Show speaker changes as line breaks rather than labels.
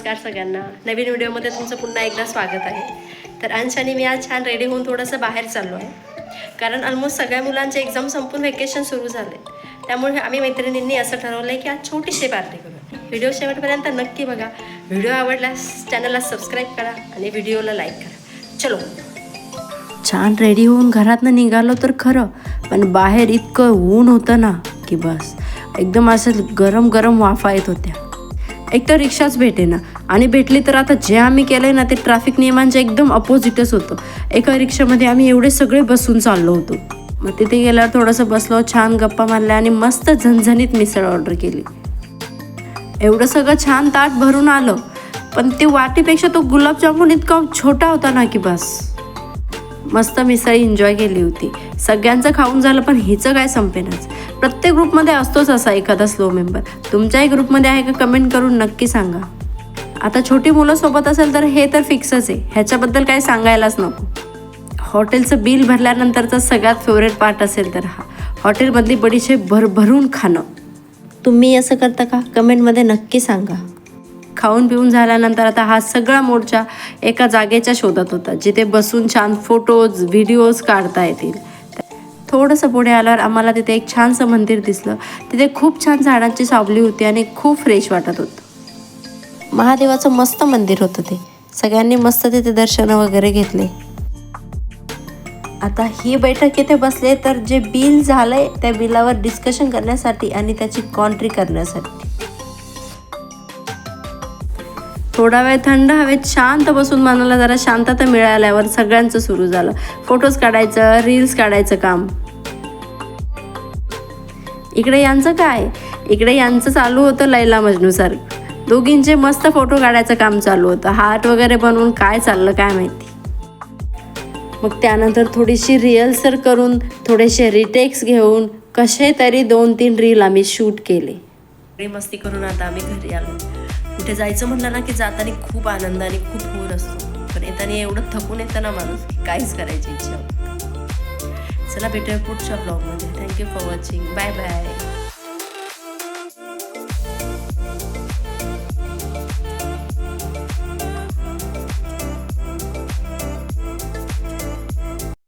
नमस्कार सगळ्यांना. नवीन व्हिडिओमध्ये तुमचं पुन्हा एकदा स्वागत आहे. तर अंश आणि मी आज छान रेडी होऊन थोडंसं बाहेर चाललो आहे, कारण ऑलमोस्ट सगळ्या मुलांचे एक्झाम संपून व्हॅकेशन सुरू झाले. त्यामुळे आम्ही मैत्रिणींनी असं ठरवलं आहे की आज छोटीशी पार्टी करू. व्हिडिओ शेवटपर्यंत नक्की बघा. व्हिडिओ आवडल्यास चॅनलला सबस्क्राईब करा आणि व्हिडिओला लाईक करा. चलो. छान रेडी होऊन घरातनं निघालो तर खरं, पण बाहेर इतकं ऊन होतं ना की बस एकदम असं गरम गरम वाफा येत होत्या. एक तर रिक्षाच भेटेना, आणि भेटली तर आता जे आम्ही केलं आहे ना ते ट्रॅफिक नियमांच्या एकदम अपोजिटच होतं. एका रिक्षामध्ये आम्ही एवढे सगळे बसून चाललो होतो. मग तिथे गेल्यावर थोडंसं बसलो, छान गप्पा मारल्या आणि मस्त झणझणीत मिसळ ऑर्डर केली. एवढं सगळं छान ताट भरून आलं, पण ते वाटीपेक्षा तो गुलाबजामुन इतका छोटा होता ना की बस. मस्त मिसळ एन्जॉय केली होती. सगळ्यांचं खाऊन झालं, पण हिचं काय संपेनाच. प्रत्येक ग्रुपमध्ये असतोच असा एखादा स्लो मेंबर. तुमच्याही ग्रुपमध्ये आहे का कमेंट करून नक्की सांगा. आता छोटी मुलं सोबत असेल तर हे तर फिक्सच आहे, ह्याच्याबद्दल काय सांगायलाच नको. हॉटेलचं बिल भरल्यानंतरचा सगळ्यात फेवरेट पार्ट असेल तर हा हॉटेलमधली बडीशेप भरभरून खाणं. तुम्ही असं करता का? कमेंटमध्ये नक्की सांगा. खाऊन पिऊन झाल्यानंतर आता हा सगळा मोर्चा एका जागेच्या शोधात होता, जिथे बसून छान फोटोज व्हिडिओज काढता येतील. थोडंसं पुढे आल्यावर आम्हाला तिथे एक छानसं मंदिर दिसलं. तिथे खूप छान झाडांची सावली होती आणि खूप फ्रेश वाटत होतं. महादेवाचं मस्त मंदिर होतं ते. सगळ्यांनी मस्त तिथे दर्शनं वगैरे घेतले. आता ही बैठक इथे बसले तर जे बिल झालंय त्या बिलावर डिस्कशन करण्यासाठी आणि त्याची कॉन्ट्री करण्यासाठी. थोडा वेळ थंड हवेत शांत बसून मनाला जरा शांतता मिळाल्यावर सगळ्यांचं सुरू झालं फोटोज काढायचं, रील्स काढायचं काम. इकडे यांचं काय, इकडे यांचं चालू होतं लैला मजनूसारखं. दोघींचे मस्त फोटो काढायचं काम चालू होतं. हार्ट वगैरे बनवून काय चाललं काय माहिती. मग त्यानंतर थोडीशी रिहर्सल करून थोडेसे रिटेक्स घेऊन कसे तरी 2-3 रील आम्ही शूट केले. मस्ती करून आता आम्ही घरी आलो. कुठे जायचं म्हटलं ना की जाताना खूप आनंद आणि खूप हूर असतो, पण येताना एवढं थकून येतं ना माणूस की काहीच करायची इच्छा होती. चला भेटूया पुढच्या ब्लॉगमध्ये. Thank you for watching. Bye bye.